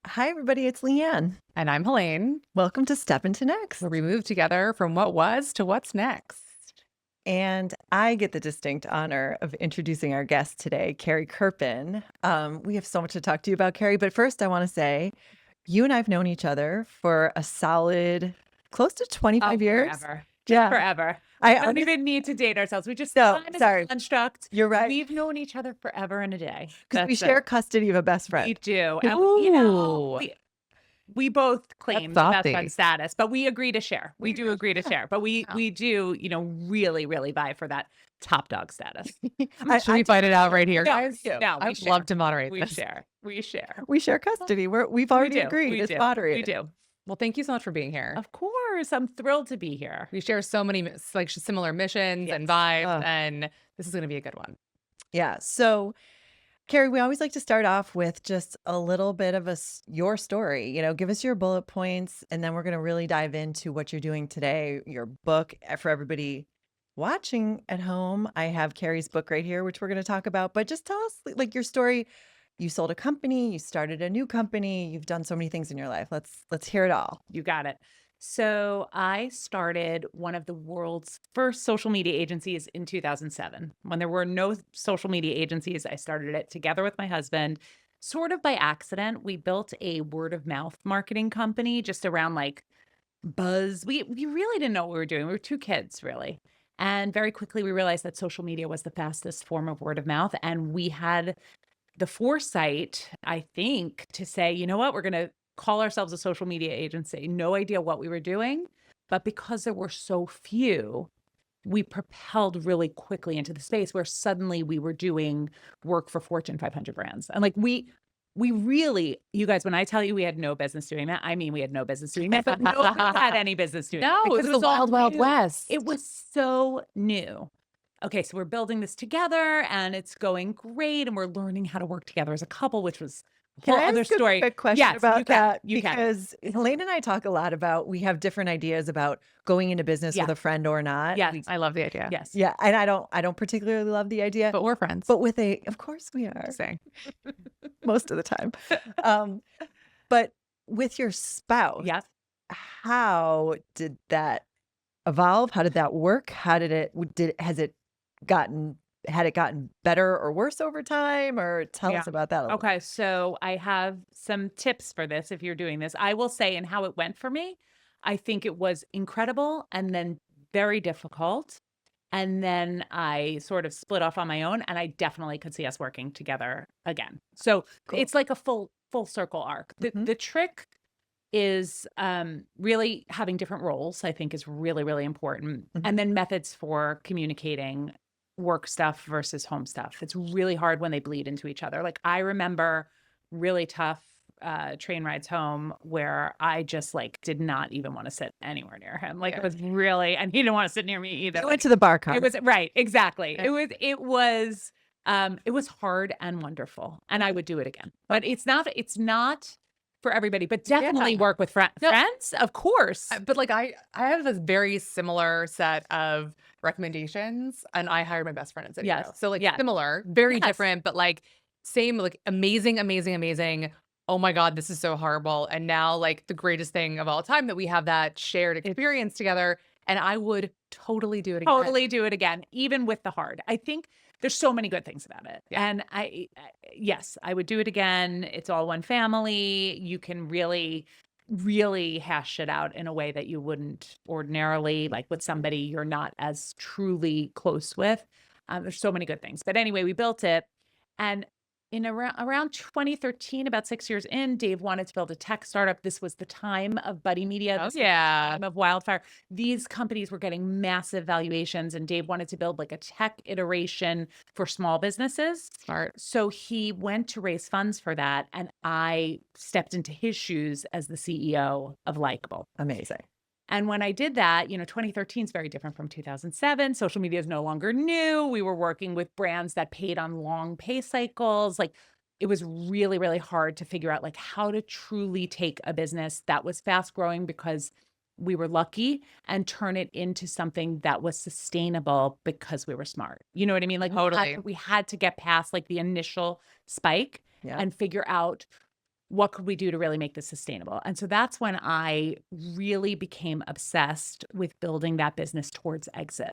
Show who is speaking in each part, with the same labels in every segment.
Speaker 1: Hi, everybody. It's Leanne.
Speaker 2: And I'm Helaine,
Speaker 1: Welcome to Step Into Next.
Speaker 2: where we move together from what was to what's next.
Speaker 1: And I get the distinct honor of introducing our guest today, Carrie Kerpen. We have so much to talk to you about, Carrie. But first, I want to say you and I have known each other for a solid close to 25 years.
Speaker 2: Forever. Just
Speaker 1: Yeah.
Speaker 2: forever.
Speaker 1: I
Speaker 2: We don't even need to date ourselves. We just
Speaker 1: No,
Speaker 2: time is a
Speaker 1: sorry.
Speaker 2: construct.
Speaker 1: You're right.
Speaker 2: We've known each other forever and a day.
Speaker 1: Because we
Speaker 2: That's
Speaker 1: share
Speaker 2: it.
Speaker 1: custody of a best
Speaker 2: We
Speaker 1: friend.
Speaker 2: do. And
Speaker 1: Ooh.
Speaker 2: we both
Speaker 1: That's
Speaker 2: claim the best
Speaker 1: saucy.
Speaker 2: friend status, but we agree to share. We
Speaker 1: We
Speaker 2: do
Speaker 1: do,
Speaker 2: agree to
Speaker 1: yeah.
Speaker 2: share. But we
Speaker 1: Yeah.
Speaker 2: we do, really, really vie for that top dog status.
Speaker 1: I
Speaker 2: Should we
Speaker 1: do
Speaker 2: fight it out right here,
Speaker 1: No,
Speaker 2: guys?
Speaker 1: we do.
Speaker 2: No,
Speaker 1: I
Speaker 2: we
Speaker 1: would
Speaker 2: share.
Speaker 1: love to moderate
Speaker 2: We
Speaker 1: this.
Speaker 2: share. We share.
Speaker 1: We share custody. We've
Speaker 2: We
Speaker 1: already
Speaker 2: do.
Speaker 1: agreed.
Speaker 2: We
Speaker 1: It's
Speaker 2: do. We
Speaker 1: moderated.
Speaker 2: do.
Speaker 3: Well, thank you so much for being here.
Speaker 2: Of course. I'm thrilled to be here.
Speaker 3: We share so many similar missions and
Speaker 2: Yes.
Speaker 3: vibes, and this is going to be a good one.
Speaker 1: Yeah. So, Carrie, we always like to start off with just a little bit of your story. Give us your bullet points, and then we're going to really dive into what you're doing today. Your book for everybody watching at home. I have Carrie's book right here, which we're going to talk about. But just tell us, like, your story. You sold a company, you started a new company, you've done so many things in your life. Let's hear it all.
Speaker 2: You got it. So I started one of the world's first social media agencies in 2007. When there were no social media agencies, I started it together with my husband, sort of by accident. We built a word of mouth marketing company just around like buzz. We really didn't know what we were doing. We were two kids, really. And very quickly we realized that social media was the fastest form of word of mouth. And we had the foresight, I think, to say, you know what, we're going to call ourselves a social media agency. No idea what we were doing, but because there were so few, we propelled really quickly into the space where suddenly we were doing work for Fortune 500 brands. And like we really, you guys, when I tell you we had no business doing that, I mean we had no business doing that, but nobody had any business doing that.
Speaker 3: No, it
Speaker 2: because
Speaker 3: was the
Speaker 2: all
Speaker 3: wild, wild
Speaker 2: new.
Speaker 3: west.
Speaker 2: It was so new. Okay, so we're building this together and it's going great and we're learning how to work together as a couple, which was a
Speaker 1: Can
Speaker 2: whole
Speaker 1: I
Speaker 2: other
Speaker 1: ask a
Speaker 2: story.
Speaker 1: quick question
Speaker 2: Yes,
Speaker 1: about
Speaker 2: you can.
Speaker 1: that?
Speaker 2: You can.
Speaker 1: Because Helene and I talk a lot about we have different ideas about going into business
Speaker 2: Yeah.
Speaker 1: with a friend or not.
Speaker 2: Yes.
Speaker 3: I love the idea.
Speaker 2: Yes.
Speaker 1: Yeah, and I don't particularly love the idea,
Speaker 3: But we're friends.
Speaker 1: but of course we are
Speaker 3: saying.
Speaker 1: most of the time. But with your spouse,
Speaker 2: Yes.
Speaker 1: how did that evolve? How did that work? How did had it gotten better or worse over time? Or tell us about that a little.
Speaker 2: Okay, so I have some tips for this if you're doing this. I will say, and how it went for me, I think it was incredible and then very difficult. And then I sort of split off on my own, and I definitely could see us working together again. So
Speaker 1: Cool.
Speaker 2: it's like a full circle arc.
Speaker 1: Mhm.
Speaker 2: The trick is really having different roles, I think is really, really important.
Speaker 1: Mhm.
Speaker 2: And then methods for communicating work stuff versus home stuff. It's really hard when they bleed into each other. Like I remember really tough train rides home where I just like did not even want to sit anywhere near him. Like it was really, and he didn't want to sit near me either.
Speaker 1: You went to the bar car.
Speaker 2: It was right, exactly.
Speaker 3: Okay.
Speaker 2: It was hard and wonderful, and I would do it again. But it's not for everybody, but definitely
Speaker 3: Yeah.
Speaker 2: work with
Speaker 3: No.
Speaker 2: friends, of course.
Speaker 3: But like I have a very similar set of recommendations, and I hired my best friend in City
Speaker 2: Yes.
Speaker 3: Pro. So like
Speaker 2: Yes.
Speaker 3: similar, very
Speaker 2: Yes.
Speaker 3: different, but like same, like amazing, amazing, amazing. Oh my God, this is so horrible. And now like the greatest thing of all time that we have that shared experience together. And I would totally do it again.
Speaker 2: Totally do it again, even with the hard. I think there's so many good things about it.
Speaker 3: Yeah.
Speaker 2: And yes, I would do it again. It's all one family. You can really, really hash it out in a way that you wouldn't ordinarily, like with somebody you're not as truly close with. There's so many good things. But anyway, we built it. And in around 2013, about 6 years in, Dave wanted to build a tech startup. This was the time of Buddy Media.
Speaker 3: Oh
Speaker 2: This was the
Speaker 3: yeah.
Speaker 2: time of Wildfire. These companies were getting massive valuations, and Dave wanted to build like a tech iteration for small businesses.
Speaker 3: Smart.
Speaker 2: So he went to raise funds for that, and I stepped into his shoes as the CEO of Likeable.
Speaker 1: Amazing.
Speaker 2: And when I did that, 2013 is very different from 2007. Social media is no longer new. We were working with brands that paid on long pay cycles. Like it was really, really hard to figure out like how to truly take a business that was fast growing because we were lucky and turn it into something that was sustainable because we were smart. You know what I mean? Like
Speaker 3: Totally.
Speaker 2: we had to get past like the initial spike
Speaker 1: Yeah.
Speaker 2: and figure out what could we do to really make this sustainable? And so that's when I really became obsessed with building that business towards exit,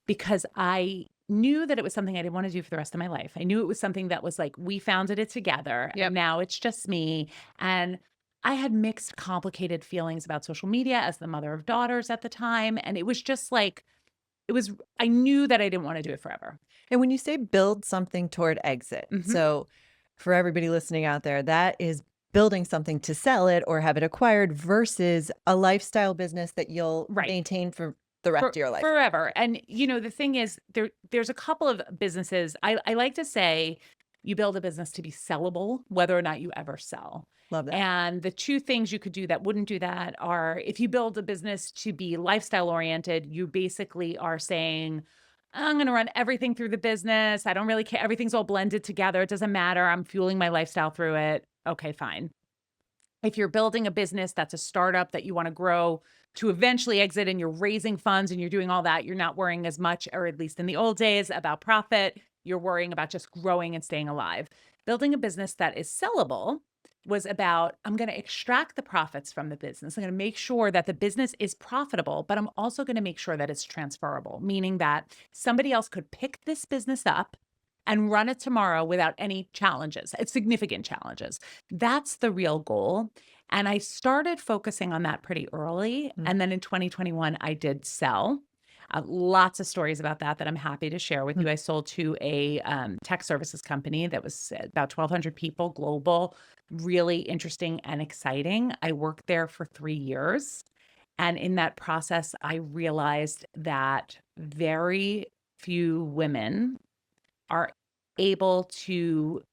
Speaker 2: because I knew that it was something I didn't want to do for the rest of my life. I knew it was something that was like, we founded it together
Speaker 3: Yep.
Speaker 2: and now it's just me. And I had mixed, complicated feelings about social media as the mother of daughters at the time. And it was just like, I knew that I didn't want to do it forever.
Speaker 1: And when you say build something toward exit,
Speaker 2: Mhm.
Speaker 1: so for everybody listening out there, that is building something to sell it or have it acquired versus a lifestyle business that you'll
Speaker 2: Right.
Speaker 1: maintain for the rest of your life.
Speaker 2: Forever. And the thing is, there's a couple of businesses. I like to say you build a business to be sellable, whether or not you ever sell.
Speaker 1: Love that.
Speaker 2: And the two things you could do that wouldn't do that are, if you build a business to be lifestyle oriented, you basically are saying, I'm going to run everything through the business. I don't really care. Everything's all blended together. It doesn't matter. I'm fueling my lifestyle through it. Okay, fine. If you're building a business that's a startup that you want to grow to eventually exit and you're raising funds and you're doing all that, you're not worrying as much, or at least in the old days, about profit. You're worrying about just growing and staying alive. Building a business that is sellable was about, I'm going to extract the profits from the business. I'm going to make sure that the business is profitable, but I'm also going to make sure that it's transferable, meaning that somebody else could pick this business up and run it tomorrow without any challenges, significant challenges. That's the real goal. And I started focusing on that pretty early.
Speaker 1: Mm.
Speaker 2: And then in 2021, I did sell. Lots of stories about that I'm happy to share with you. I sold to a tech services company that was about 1,200 people, global, really interesting and exciting. I worked there for 3 years. And in that process, I realized that very few women are able to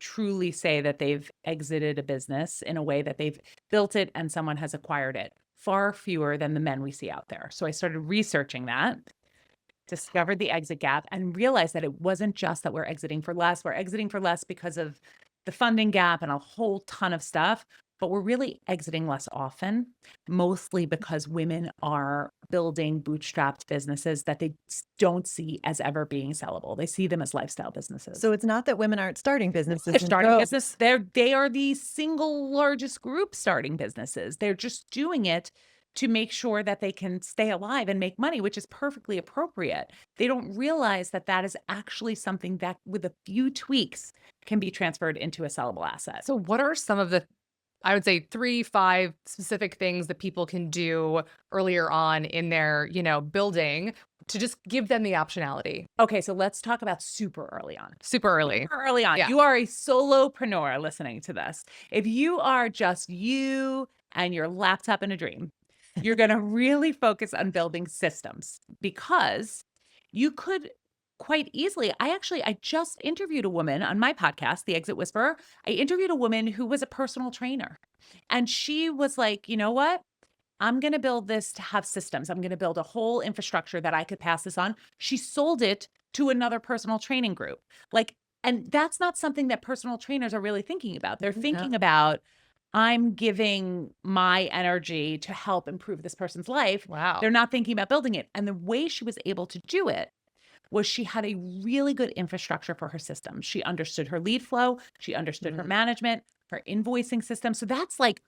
Speaker 2: truly say that they've exited a business in a way that they've built it and someone has acquired it. Far fewer than the men we see out there. So I started researching that, discovered the exit gap, and realized that it wasn't just that we're exiting for less. We're exiting for less because of the funding gap and a whole ton of stuff, but we're really exiting less often, mostly because women are building bootstrapped businesses that they don't see as ever being sellable. They see them as lifestyle businesses.
Speaker 1: So it's not that women aren't starting businesses.
Speaker 2: They're
Speaker 1: in
Speaker 2: starting
Speaker 1: droves.
Speaker 2: business. They are the single largest group starting businesses. They're just doing it to make sure that they can stay alive and make money, which is perfectly appropriate. They don't realize that that is actually something that, with a few tweaks, can be transferred into a sellable asset.
Speaker 3: So what are some of the, I would say 3, 5 specific things that people can do earlier on in their, building to just give them the optionality?
Speaker 2: Okay, so let's talk about super early on.
Speaker 3: Super early.
Speaker 2: Super early on.
Speaker 3: Yeah.
Speaker 2: You are a solopreneur listening to this. If you are just you and your laptop and a dream, you're going to really focus on building systems, because you could quite easily. I just interviewed a woman on my podcast, The Exit Whisperer. I interviewed a woman who was a personal trainer, and she was like, you know what? I'm going to build this to have systems. I'm going to build a whole infrastructure that I could pass this on. She sold it to another personal training group. And that's not something that personal trainers are really thinking about. They're thinking about, I'm giving my energy to help improve this person's life.
Speaker 3: Wow.
Speaker 2: They're not thinking about building it. And the way she was able to do it was she had a really good infrastructure for her system. She understood her lead flow. She understood her management, her invoicing system. So that's like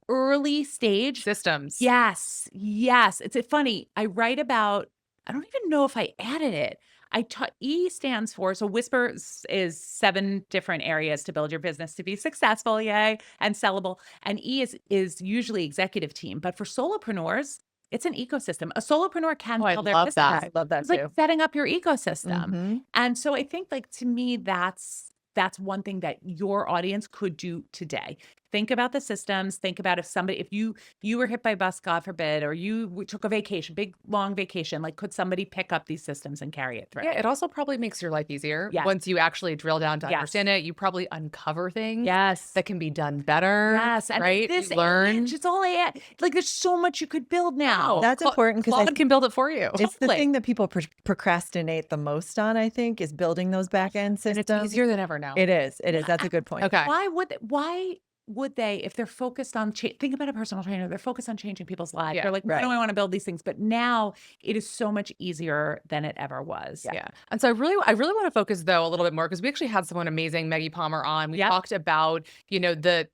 Speaker 2: early stage
Speaker 3: Systems.
Speaker 2: Yes. It's funny. I write about, I don't even know if I added it. I taught E stands for, so Whisper is 7 different areas to build your business to be successful, yay, and sellable. And E is usually executive team, but for solopreneurs, it's an ecosystem. A solopreneur can
Speaker 3: I
Speaker 2: build their
Speaker 3: love
Speaker 2: business.
Speaker 3: that.
Speaker 1: I love that
Speaker 2: It's
Speaker 1: too.
Speaker 2: like setting up your ecosystem.
Speaker 1: Mhm.
Speaker 2: And so I think, to me, that's one thing that your audience could do today. Think about the systems. Think about if you were hit by a bus, God forbid, or you took a vacation, big, long vacation, could somebody pick up these systems and carry it through?
Speaker 3: Yeah, it also probably makes your life easier.
Speaker 2: Yes.
Speaker 3: Once you actually drill down to
Speaker 2: Yes.
Speaker 3: understand it, you probably uncover things
Speaker 2: Yes.
Speaker 3: that can be done better.
Speaker 2: Yes. And
Speaker 3: right?
Speaker 2: this
Speaker 3: You learn.
Speaker 2: it's all AI. There's so much you could build now.
Speaker 1: That's important because
Speaker 3: Claude can build it for you.
Speaker 1: it's the
Speaker 2: Totally.
Speaker 1: thing that people procrastinate the most on, I think, is building those back end
Speaker 3: And
Speaker 1: systems.
Speaker 3: it's easier than ever now.
Speaker 1: It is. That's a good point.
Speaker 3: Okay.
Speaker 2: Why would they, if they're focused on think about a personal trainer, they're focused on changing people's lives.
Speaker 3: Yeah,
Speaker 2: They're like, why
Speaker 1: right.
Speaker 2: do I want to build these things? But now it is so much easier than it ever was.
Speaker 3: Yeah. And so I really want to focus though a little bit more, because we actually had someone amazing, Maggie Palmer, on. We
Speaker 2: Yep.
Speaker 3: talked about, the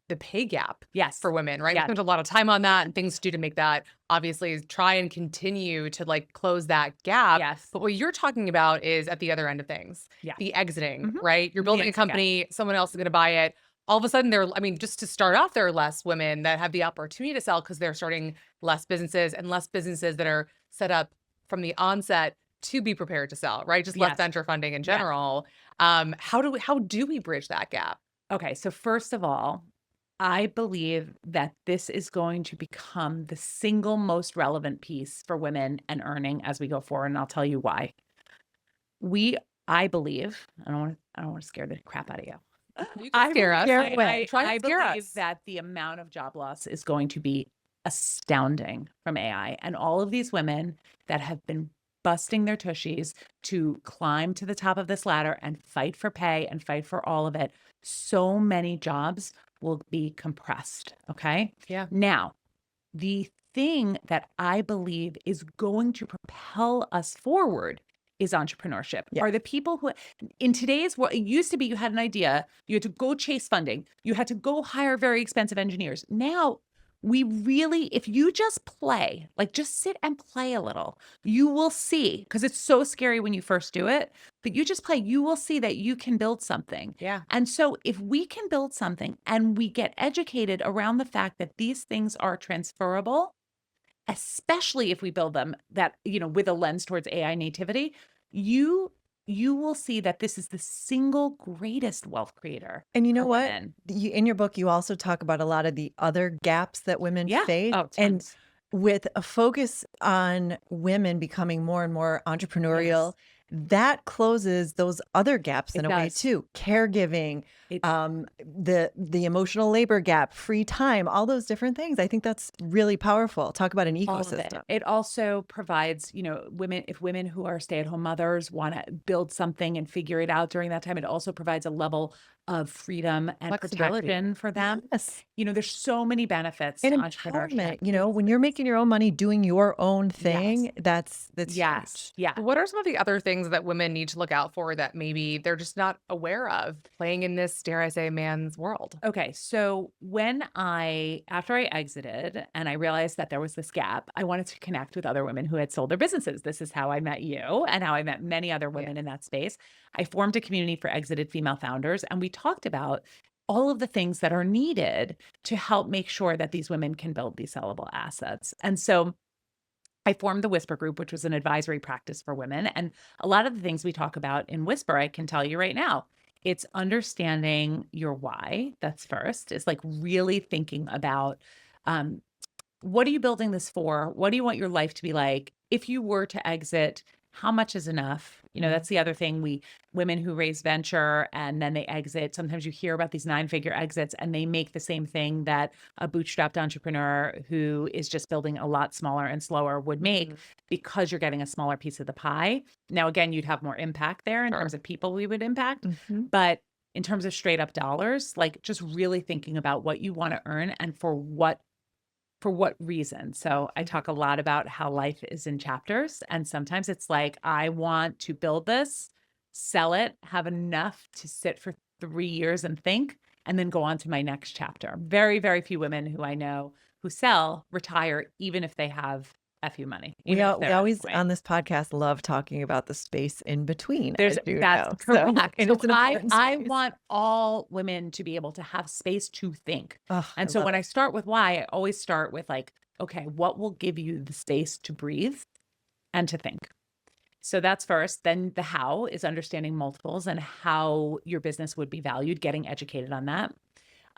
Speaker 3: the pay gap
Speaker 2: Yes.
Speaker 3: for women, right? We
Speaker 2: Yes.
Speaker 3: spent a lot of time on that and things to do to make that obviously try and continue to like close that gap.
Speaker 2: Yes.
Speaker 3: But what you're talking about is at the other end of things,
Speaker 2: Yes.
Speaker 3: the exiting,
Speaker 2: Mhm.
Speaker 3: right? You're
Speaker 2: The
Speaker 3: building a
Speaker 2: exit gap.
Speaker 3: company, someone else is going to buy it. All of a sudden, I mean, just to start off, there are less women that have the opportunity to sell because they're starting less businesses and less businesses that are set up from the onset to be prepared to sell, right? Just less
Speaker 2: Yes.
Speaker 3: venture funding in
Speaker 2: Yes.
Speaker 3: general. How do we bridge that gap?
Speaker 2: Okay, so first of all, I believe that this is going to become the single most relevant piece for women and earning as we go forward, and I'll tell you why. I believe, I don't want to scare the crap out of you.
Speaker 3: You can
Speaker 2: I
Speaker 3: scare us.
Speaker 1: Scare away.
Speaker 3: Try
Speaker 2: I
Speaker 3: and scare
Speaker 2: believe
Speaker 3: us.
Speaker 2: that the amount of job loss is going to be astounding from AI. And all of these women that have been busting their tushies to climb to the top of this ladder and fight for pay and fight for all of it, so many jobs will be compressed. Okay.
Speaker 3: Yeah.
Speaker 2: Now, the thing that I believe is going to propel us forward is entrepreneurship.
Speaker 1: Yeah.
Speaker 2: Are the people who in today's world, it used to be you had an idea, you had to go chase funding, you had to go hire very expensive engineers. Now we really, if you just play, like just sit and play a little, you will see, because it's so scary when you first do it, but you just play, you will see that you can build something.
Speaker 3: Yeah.
Speaker 2: And so if we can build something and we get educated around the fact that these things are transferable, especially if we build them that, with a lens towards AI nativity, you will see that this is the single greatest wealth creator
Speaker 1: And you know
Speaker 2: for
Speaker 1: what?
Speaker 2: women.
Speaker 1: In your book, you also talk about a lot of the other gaps that women
Speaker 2: Yeah.
Speaker 1: face.
Speaker 2: Oh,
Speaker 1: And
Speaker 2: tons.
Speaker 1: with a focus on women becoming more and more entrepreneurial, that closes those other gaps
Speaker 2: It
Speaker 1: in a way
Speaker 2: does.
Speaker 1: too. Caregiving,
Speaker 2: It
Speaker 1: the emotional labor gap, free time, all those different things. I think that's really powerful. Talk about an
Speaker 2: all of it.
Speaker 1: ecosystem.
Speaker 2: It also provides, women who are stay-at-home mothers want to build something and figure it out during that time. It also provides a level of freedom and
Speaker 3: Flexibility.
Speaker 2: protection for them.
Speaker 1: Yes.
Speaker 2: There's so many benefits
Speaker 1: And
Speaker 2: to
Speaker 1: empowerment,
Speaker 2: entrepreneurship.
Speaker 1: when you're making your own money, doing your own thing, that's
Speaker 2: Yes.
Speaker 1: huge.
Speaker 2: Yeah.
Speaker 3: What are some of the other things that women need to look out for that maybe they're just not aware of playing in this, dare I say, man's world?
Speaker 2: Okay, so after I exited and I realized that there was this gap, I wanted to connect with other women who had sold their businesses. This is how I met you and how I met many other women in that space. I formed a community for exited female founders, and we talked about all of the things that are needed to help make sure that these women can build these sellable assets. And so I formed the Whisper Group, which was an advisory practice for women. And a lot of the things we talk about in Whisper, I can tell you right now, it's understanding your why. That's first. It's like really thinking about what are you building this for? What do you want your life to be like? If you were to exit, how much is enough? That's the other thing. Women who raise venture and then they exit, sometimes you hear about these 9-figure exits and they make the same thing that a bootstrapped entrepreneur who is just building a lot smaller and slower would make because you're getting a smaller piece of the pie. Now, again, you'd have more impact there in terms of people we would impact.
Speaker 1: Mhm.
Speaker 2: But in terms of straight up dollars, like just really thinking about what you want to earn and for what reason. So I talk a lot about how life is in chapters. And sometimes it's like, I want to build this, sell it, have enough to sit for 3 years and think, and then go on to my next chapter. Very, very few women who I know who sell retire, even if they have FU money.
Speaker 1: We
Speaker 2: Even if they're at a
Speaker 1: always
Speaker 2: point.
Speaker 1: on this podcast love talking about the space in between,
Speaker 2: That's
Speaker 1: as you
Speaker 2: that's
Speaker 1: know. So,
Speaker 2: correct.
Speaker 1: and
Speaker 2: So
Speaker 1: it's an
Speaker 2: I
Speaker 1: important
Speaker 2: I
Speaker 1: space.
Speaker 2: want all women to be able to have space to think.
Speaker 1: Ugh,
Speaker 2: And
Speaker 1: I
Speaker 2: so
Speaker 1: love
Speaker 2: when I
Speaker 1: it.
Speaker 2: start with why, I always start with like, okay, what will give you the space to breathe and to think? So that's first. Then the how is understanding multiples and how your business would be valued, getting educated on that.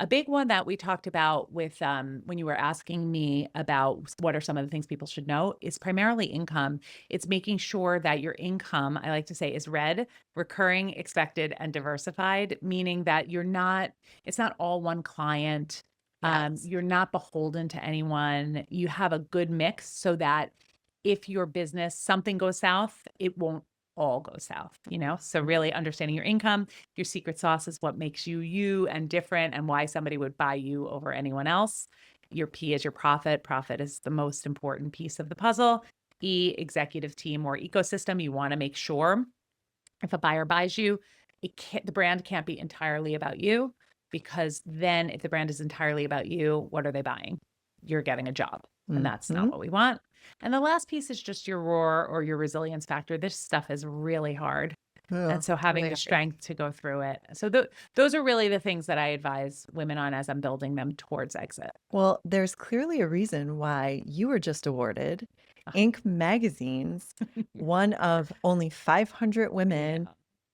Speaker 2: A big one that we talked about with when you were asking me about what are some of the things people should know is primarily income. It's making sure that your income, I like to say, is red, recurring, expected, and diversified, meaning that it's not all one client.
Speaker 3: Yes.
Speaker 2: You're not beholden to anyone. You have a good mix so that if your business, something goes south, it won't all go south. So really understanding your income, your secret sauce is what makes you you and different and why somebody would buy you over anyone else. Your P is your profit. Profit is the most important piece of the puzzle. E, executive team or ecosystem. You want to make sure if a buyer buys you, the brand can't be entirely about you. because then if the brand is entirely about you, what are they buying? You're getting a job, and that's not what we want. And the last piece is just your roar or your resilience factor. This stuff is really hard.
Speaker 1: Yeah,
Speaker 2: And so having
Speaker 3: really
Speaker 2: the
Speaker 3: agree.
Speaker 2: strength to go through it. So those are really the things that I advise women on as I'm building them towards exit.
Speaker 1: Well, there's clearly a reason why you were just awarded
Speaker 2: Ah.
Speaker 1: Inc. Magazine's one of only 500 women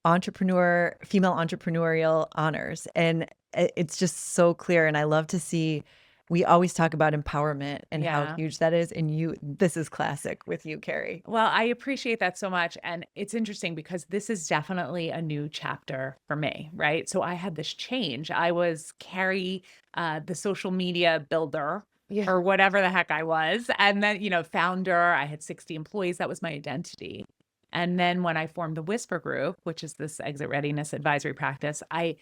Speaker 1: female entrepreneurial honors. And it's just so clear. And I love to see, we always talk about empowerment and how
Speaker 2: Yeah.
Speaker 1: huge that is. And this is classic with you, Carrie.
Speaker 2: Well, I appreciate that so much. And it's interesting because this is definitely a new chapter for me, right? So I had this change. I was Carrie, the social media builder
Speaker 3: Yeah.
Speaker 2: or whatever the heck I was. And then, founder, I had 60 employees. That was my identity. And then when I formed the Whisper Group, which is this exit readiness advisory practice, I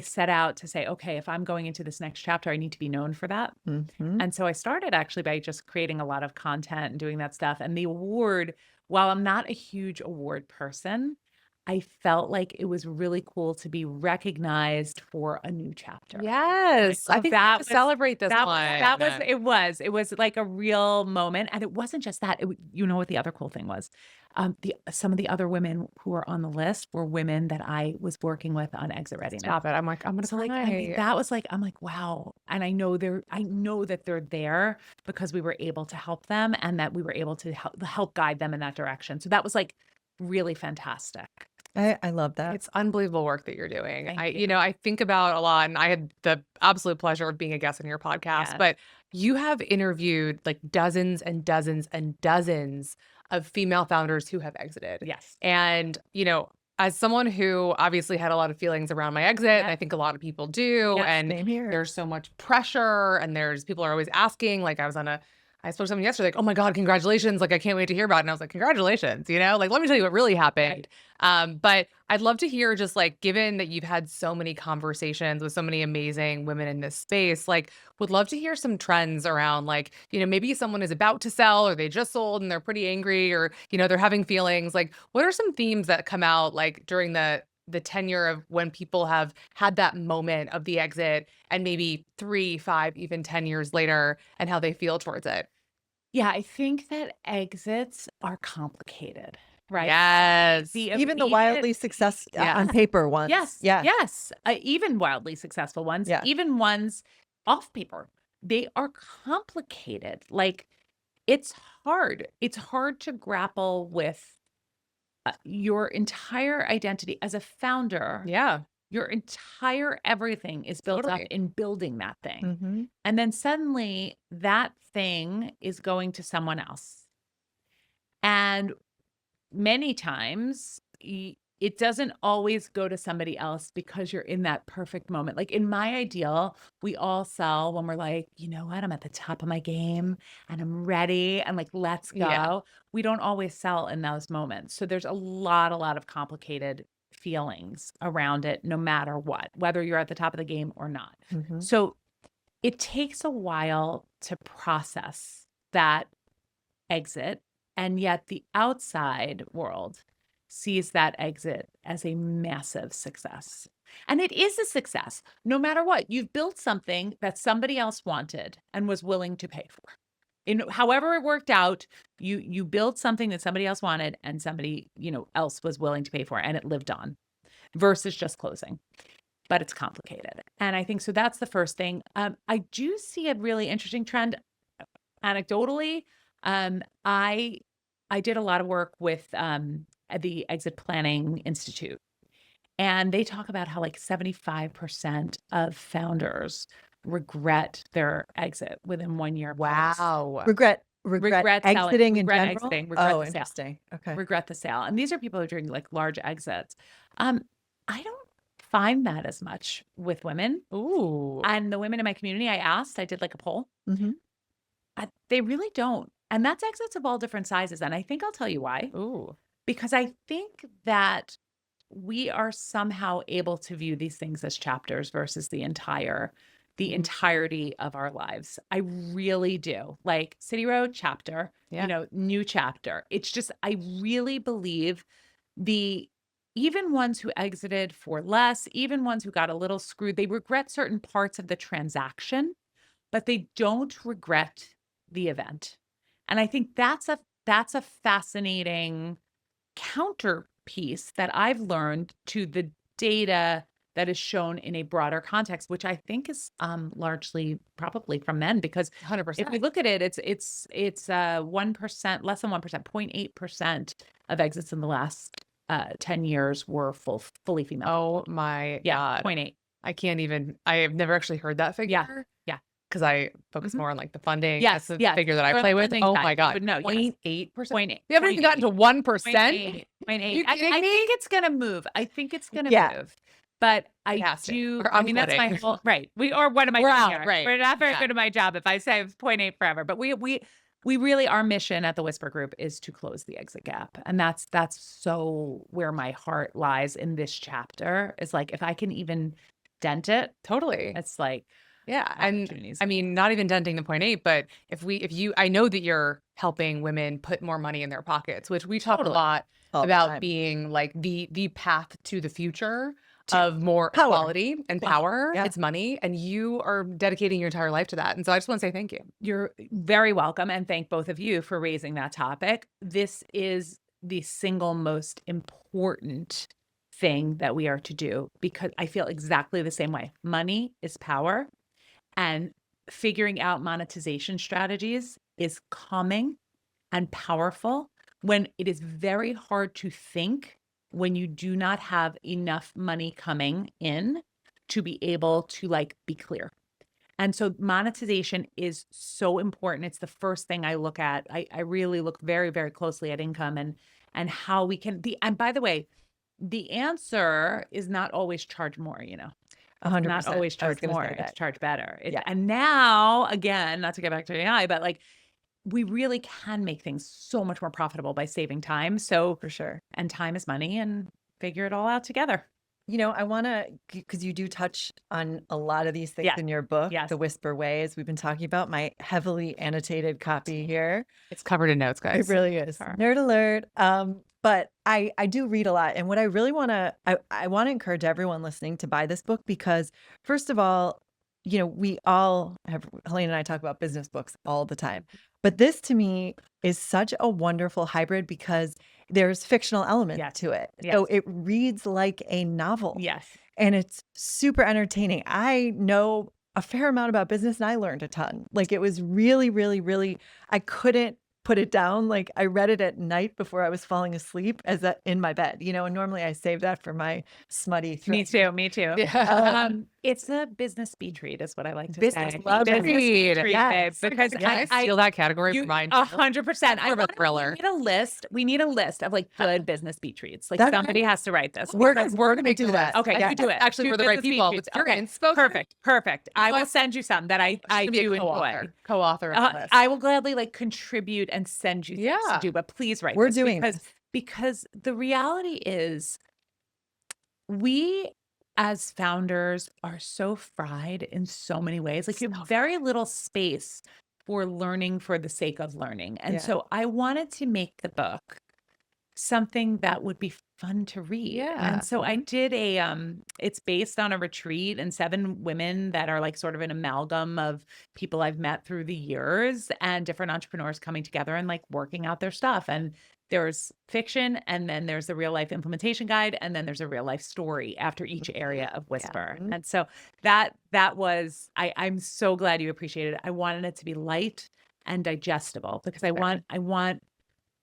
Speaker 2: set out to say, okay, if I'm going into this next chapter, I need to be known for that.
Speaker 1: Mhm.
Speaker 2: And so I started actually by just creating a lot of content and doing that stuff. And the award, while I'm not a huge award person, I felt like it was really cool to be recognized for a new chapter.
Speaker 3: Yes. I think we have to celebrate this one.
Speaker 2: It was like a real moment. And it wasn't just that. You know what the other cool thing was? Some of the other women who were on the list were women that I was working with on exit readiness.
Speaker 3: Stop it. I'm gonna
Speaker 2: So like
Speaker 3: cry.
Speaker 2: that was like, I'm like, wow. And I know that they're there because we were able to help them and that we were able to help guide them in that direction. So that was like really fantastic.
Speaker 1: I love that.
Speaker 3: It's unbelievable work that you're doing.
Speaker 2: Thank you.
Speaker 3: I think about a lot, and I had the absolute pleasure of being a guest on your podcast,
Speaker 2: Yes.
Speaker 3: but you have interviewed like dozens and dozens and dozens of female founders who have exited.
Speaker 2: Yes.
Speaker 3: And, as someone who obviously had a lot of feelings around my exit, and I think a lot of people do,
Speaker 2: Yes,
Speaker 3: and
Speaker 1: same here.
Speaker 3: there's so much pressure, and people are always asking, like I spoke to someone yesterday, like, oh my God, congratulations. Like, I can't wait to hear about it. And I was like, congratulations, like, let me tell you what really happened. But I'd love to hear just like, given that you've had so many conversations with so many amazing women in this space, like, would love to hear some trends around like, maybe someone is about to sell or they just sold and they're pretty angry or, they're having feelings. Like, what are some themes that come out like during the tenure of when people have had that moment of the exit and maybe 3, 5, even 10 years later and how they feel towards it?
Speaker 2: Yeah, I think that exits are complicated, right?
Speaker 3: Yes.
Speaker 1: Even the wildly successful
Speaker 3: Yeah.
Speaker 1: on paper ones.
Speaker 2: Yes.
Speaker 1: Yeah.
Speaker 2: Yes. Even wildly successful ones,
Speaker 1: Yeah.
Speaker 2: even ones off paper, they are complicated. Like it's hard. It's hard to grapple with your entire identity as a founder.
Speaker 3: Yeah.
Speaker 2: Your entire everything is built up
Speaker 3: Totally.
Speaker 2: in building that thing.
Speaker 1: Mm-hmm.
Speaker 2: And then suddenly that thing is going to someone else. And many times it doesn't always go to somebody else because you're in that perfect moment. Like in my ideal, we all sell when we're like, you know what, I'm at the top of my game and I'm ready and like, let's go.
Speaker 3: Yeah.
Speaker 2: We don't always sell in those moments. So there's a lot of complicated feelings around it, no matter what, whether you're at the top of the game or not.
Speaker 1: Mm-hmm.
Speaker 2: So it takes a while to process that exit. And yet the outside world sees that exit as a massive success. And it is a success, no matter what. You've built something that somebody else wanted and was willing to pay for. However it worked out, you built something that somebody else wanted and somebody, else was willing to pay for, and it lived on versus just closing. But it's complicated. And I think so that's the first thing. I do see a really interesting trend anecdotally. I did a lot of work with at the Exit Planning Institute, and they talk about how like 75% of founders regret their exit within 1 year.
Speaker 3: Wow.
Speaker 1: Regret
Speaker 2: Regret
Speaker 1: exiting in general.
Speaker 2: exiting, regret
Speaker 1: Oh,
Speaker 2: the sale.
Speaker 1: interesting. Okay.
Speaker 2: Regret the sale. And these are people who are doing like large exits. I don't find that as much with women.
Speaker 3: Ooh.
Speaker 2: And the women in my community, I did like a poll.
Speaker 1: Mm-hmm.
Speaker 2: They really don't. And that's exits of all different sizes. And I think I'll tell you why.
Speaker 3: Ooh.
Speaker 2: Because I think that we are somehow able to view these things as chapters versus the entirety of our lives. I really do. Like City Road chapter,
Speaker 3: Yeah.
Speaker 2: new chapter. It's just, I really believe the even ones who exited for less, even ones who got a little screwed, they regret certain parts of the transaction, but they don't regret the event. And I think that's a fascinating counterpiece that I've learned to the data that is shown in a broader context, which I think is largely probably from men, because if we
Speaker 3: 100%.
Speaker 2: look at it, it's 1%, less than 1%, 0.8% of exits in the last 10 years were fully female.
Speaker 3: Oh my
Speaker 2: Yeah,
Speaker 3: God.
Speaker 2: 0.8.
Speaker 3: I can't even, I have never actually heard that figure.
Speaker 2: Yeah.
Speaker 3: Because I focus
Speaker 2: Mhm.
Speaker 3: more on like the funding.
Speaker 2: Yes,
Speaker 3: That's the
Speaker 2: yes.
Speaker 3: figure that I
Speaker 2: Or
Speaker 3: play
Speaker 2: the
Speaker 3: with.
Speaker 2: funding
Speaker 3: Oh
Speaker 2: side,
Speaker 3: my
Speaker 2: you
Speaker 3: God.
Speaker 2: would know, yes.
Speaker 3: 0.8%.
Speaker 2: 0.8.
Speaker 3: We haven't even gotten to 1%.
Speaker 2: 0.8.
Speaker 3: You kidding
Speaker 2: I
Speaker 3: me?
Speaker 2: think it's gonna move. I think it's gonna
Speaker 1: Yeah.
Speaker 2: move. But
Speaker 3: It
Speaker 2: I
Speaker 3: has to.
Speaker 2: do,
Speaker 3: Or
Speaker 2: I
Speaker 3: I'm
Speaker 2: mean, that's my
Speaker 3: quitting.
Speaker 2: whole, right. Or what am I
Speaker 3: We're
Speaker 2: doing
Speaker 3: out,
Speaker 2: here?
Speaker 3: right.
Speaker 2: We're not very
Speaker 3: Yeah.
Speaker 2: good at my job if I say 0.8 forever. But we really, our mission at the Whisper Group is to close the exit gap. And that's so where my heart lies in this chapter, is like, if I can even dent it,
Speaker 3: Totally.
Speaker 2: it's like,
Speaker 3: Yeah. And
Speaker 2: opportunities.
Speaker 3: I mean, not even denting the 0.8, but I know that you're helping women put more money in their pockets, which we talk a
Speaker 2: Totally.
Speaker 3: lot
Speaker 1: All the
Speaker 3: about
Speaker 1: time.
Speaker 3: being like the path to the future
Speaker 1: To
Speaker 3: of more
Speaker 1: power.
Speaker 3: equality and power.
Speaker 1: Yeah.
Speaker 3: It's money. And you are dedicating your entire life to that. And so I just want to say thank you.
Speaker 2: You're very welcome, and thank both of you for raising that topic. This is the single most important thing that we are to do, because I feel exactly the same way. Money is power, and figuring out monetization strategies is calming and powerful when it is very hard to think when you do not have enough money coming in to be able to like be clear. And so monetization is so important. It's the first thing I look at. I really look very, very closely at income and how we can and by the way, the answer is not always charge more,
Speaker 1: 100%.
Speaker 2: not always
Speaker 1: I was
Speaker 2: charge
Speaker 1: gonna
Speaker 2: more.
Speaker 1: say
Speaker 2: It's
Speaker 1: that.
Speaker 2: charge better.
Speaker 1: Yeah.
Speaker 2: And now, again, not to get back to AI, but like we really can make things so much more profitable by saving time. So,
Speaker 1: For sure.
Speaker 2: and time is money, and figure it all out together.
Speaker 1: I want to, because you do touch on a lot of these things
Speaker 2: Yes.
Speaker 1: in your book,
Speaker 2: Yes.
Speaker 1: The Whisper Way, as we've been talking about, my heavily annotated copy here.
Speaker 3: It's covered in notes, guys.
Speaker 1: It really is.
Speaker 2: Sure.
Speaker 1: Nerd alert. But I do read a lot. And what I really want to, I want to encourage everyone listening to buy this book because, first of all, we all have, Helene and I talk about business books all the time. But this to me is such a wonderful hybrid because there's fictional elements
Speaker 2: Yes.
Speaker 1: to it.
Speaker 2: Yes.
Speaker 1: So it reads like a novel.
Speaker 2: Yes.
Speaker 1: And it's super entertaining. I know a fair amount about business and I learned a ton. Like it was really, really, really, I couldn't put it down. Like I read it at night before I was falling asleep in my bed, and normally I save that for my smutty thread.
Speaker 2: Me too.
Speaker 3: Yeah.
Speaker 2: It's a business speed read is what I like to
Speaker 1: Business
Speaker 2: say.
Speaker 1: love
Speaker 2: Business
Speaker 3: read.
Speaker 2: speed read,
Speaker 1: Yes.
Speaker 2: babe, because
Speaker 3: Can I steal that category for mine?
Speaker 2: 100%.
Speaker 3: More of a thriller.
Speaker 2: We need a list. We need a list of like good business beat treats. Like
Speaker 1: That's
Speaker 2: somebody has to write this.
Speaker 1: We're
Speaker 2: because-
Speaker 1: going to do that.
Speaker 2: Okay,
Speaker 3: Yeah,
Speaker 2: you do it.
Speaker 3: actually
Speaker 2: Do
Speaker 3: for the right
Speaker 2: business beat
Speaker 3: people
Speaker 2: treats.
Speaker 3: with your inspo.
Speaker 2: Perfect. I
Speaker 3: So
Speaker 2: will send you some that I
Speaker 3: Should be a
Speaker 2: do enjoy.
Speaker 3: co-author of this.
Speaker 2: I will gladly like contribute and send you things
Speaker 3: Yeah.
Speaker 2: to do, but please write
Speaker 1: We're
Speaker 2: this
Speaker 1: doing
Speaker 2: because the reality is we as founders are so fried in so many ways. Like you have very little space for learning for the sake of learning. And
Speaker 1: Yeah.
Speaker 2: so I wanted to make the book something that would be fun to read.
Speaker 3: Yeah.
Speaker 2: And so I did it's based on a retreat and 7 women that are like sort of an amalgam of people I've met through the years and different entrepreneurs coming together and like working out their stuff. And there's fiction, and then there's the real life implementation guide, and then there's a real life story after each area of Whisper.
Speaker 1: Yeah.
Speaker 2: And so that was I'm so glad you appreciated it. I wanted it to be light and digestible because I want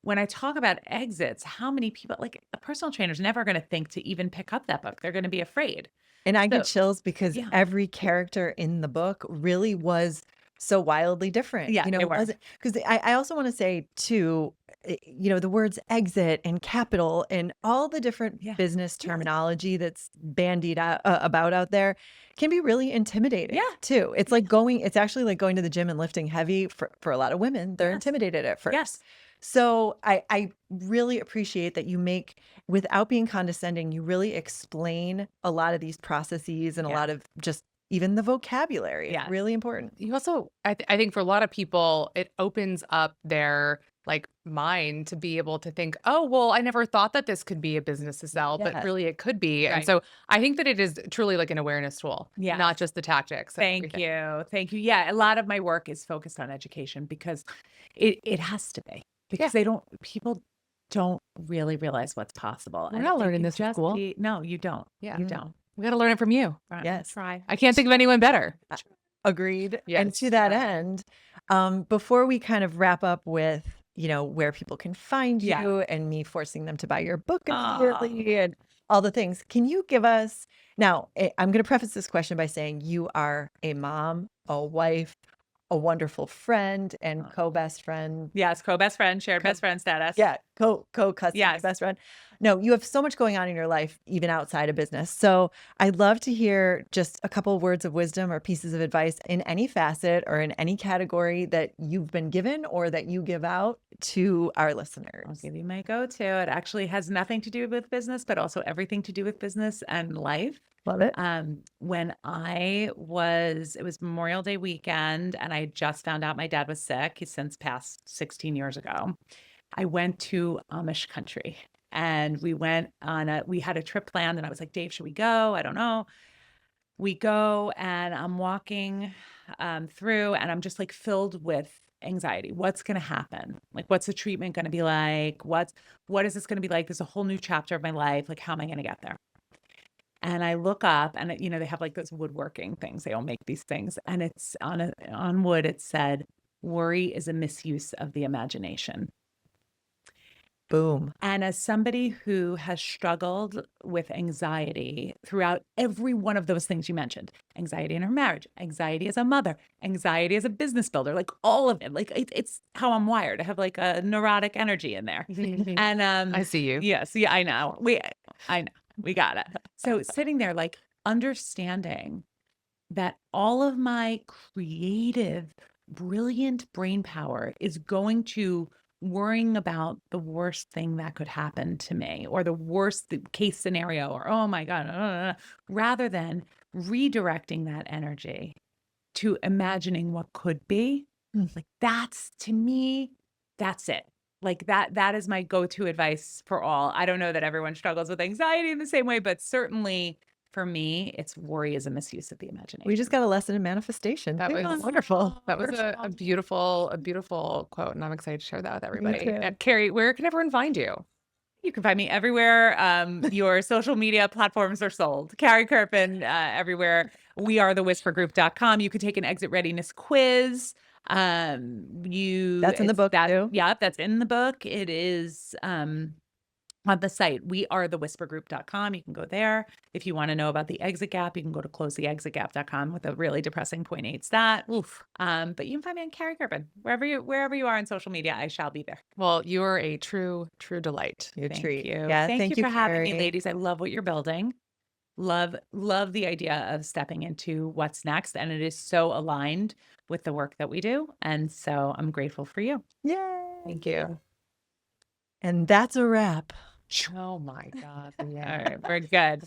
Speaker 2: when I talk about exits, how many people, like a personal trainer is never going to think to even pick up that book. They're going to be afraid.
Speaker 1: And I get chills because
Speaker 2: yeah.
Speaker 1: every character in the book really was so wildly different.
Speaker 2: Yeah, they were.
Speaker 1: Because I also want to say too, the words exit and capital and all the different business terminology that's bandied about out there can be really intimidating too. It's like it's actually like going to the gym and lifting heavy for a lot of women. They're intimidated at first.
Speaker 2: Yes.
Speaker 1: So I really appreciate that you make, without being condescending, you really explain a lot of these processes and a lot of just even the vocabulary. It's really important.
Speaker 3: You also, I think for a lot of people, it opens up their like mind to be able to think, oh, well, I never thought that this could be a business to sell, but
Speaker 1: Yes.
Speaker 3: really it could be. And
Speaker 2: Right.
Speaker 3: so I think that it is truly like an awareness tool,
Speaker 2: Yes.
Speaker 3: not just the tactics. and
Speaker 2: Thank
Speaker 3: everything.
Speaker 2: you. Thank you. Yeah, a lot of my work is focused on education because it has to be. Because people don't really realize what's possible.
Speaker 3: We're
Speaker 2: And
Speaker 3: not
Speaker 2: if they
Speaker 3: learning
Speaker 2: could
Speaker 3: this in
Speaker 2: just
Speaker 3: school.
Speaker 2: no, you don't.
Speaker 3: Yeah.
Speaker 2: You don't.
Speaker 3: We got to learn it from you.
Speaker 2: Right.
Speaker 1: Yes.
Speaker 2: Try.
Speaker 3: I can't think of anyone better.
Speaker 1: Agreed. And
Speaker 3: Yes.
Speaker 1: to that end, before we kind of wrap up with, where people can find
Speaker 2: Yeah.
Speaker 1: you and me forcing them to buy your book
Speaker 2: Aw.
Speaker 1: immediately and all the things, can you give us now, I'm going to preface this question by saying you are a mom, a wife, a wonderful friend, and co-best friend.
Speaker 2: Yes, co-best friend, shared best friend status.
Speaker 1: Yeah, co-custody
Speaker 2: Yes.
Speaker 1: best friend. No, you have so much going on in your life, even outside of business. So I'd love to hear just a couple words of wisdom or pieces of advice in any facet or in any category that you've been given or that you give out to our
Speaker 2: I'll
Speaker 1: listeners.
Speaker 2: give you my go-to. It actually has nothing to do with business, but also everything to do with business and life.
Speaker 1: Love it.
Speaker 2: When it was Memorial Day weekend, and I just found out my dad was sick. He's since passed 16 years ago. I went to Amish country, and we had a trip planned, and I was like, Dave, should we go? I don't know. We go, and I'm walking through, and I'm just like filled with anxiety. What's going to happen? Like, what's the treatment going to be like? What is this going to be like? There's a whole new chapter of my life. Like, how am I going to get there? And I look up, and they have like those woodworking things. They all make these things, and it's on wood. It said, "Worry is a misuse of the imagination."
Speaker 1: Boom.
Speaker 2: And as somebody who has struggled with anxiety throughout every one of those things you mentioned, anxiety in her marriage, anxiety as a mother, anxiety as a business builder, like all of it, like it's how I'm wired. I have like a neurotic energy in there. And
Speaker 3: I see you.
Speaker 2: yes, yeah, I know. We got it. So sitting there, like understanding that all of my creative, brilliant brain power is going to worrying about the worst thing that could happen to me or the worst case scenario or, oh my God, rather than redirecting that energy to imagining what could be. Like that's, to me, that's it. Like that is my go-to advice for all. I don't know that everyone struggles with anxiety in the same way, but certainly for me, it's worry is a misuse of the imagination.
Speaker 1: We just got a lesson in manifestation.
Speaker 3: That was
Speaker 1: wonderful.
Speaker 3: That was a beautiful quote, and I'm excited to share that with everybody.
Speaker 1: too.
Speaker 3: Carrie, where can everyone find you?
Speaker 2: You can find me everywhere. Your social media platforms are sold. Carrie Kerpen, everywhere. wearethewhispergroup.com. You could take an exit readiness quiz.
Speaker 1: That's in the book too.
Speaker 2: Yeah, that's in the book. It is on the site, wearethewhispergroup.com. You can go there. If you want to know about the exit gap, you can go to closetheexitgap.com with a really depressing 0.8 stat.
Speaker 3: Oof.
Speaker 2: But you can find me on Carrie Kerpen. Wherever you are on social media, I shall be there.
Speaker 3: Well, you are a true treat.
Speaker 1: Your
Speaker 2: Thank
Speaker 1: treat.
Speaker 2: you.
Speaker 1: Yeah,
Speaker 2: Thank you for having me,
Speaker 1: Carrie.
Speaker 2: ladies. I love what you're building. Love the idea of stepping into what's next. And it is so aligned with the work that we do. And so I'm grateful for you.
Speaker 1: Yay.
Speaker 3: Thank you.
Speaker 1: And that's a wrap.
Speaker 3: Oh my God.
Speaker 2: All right, we're good.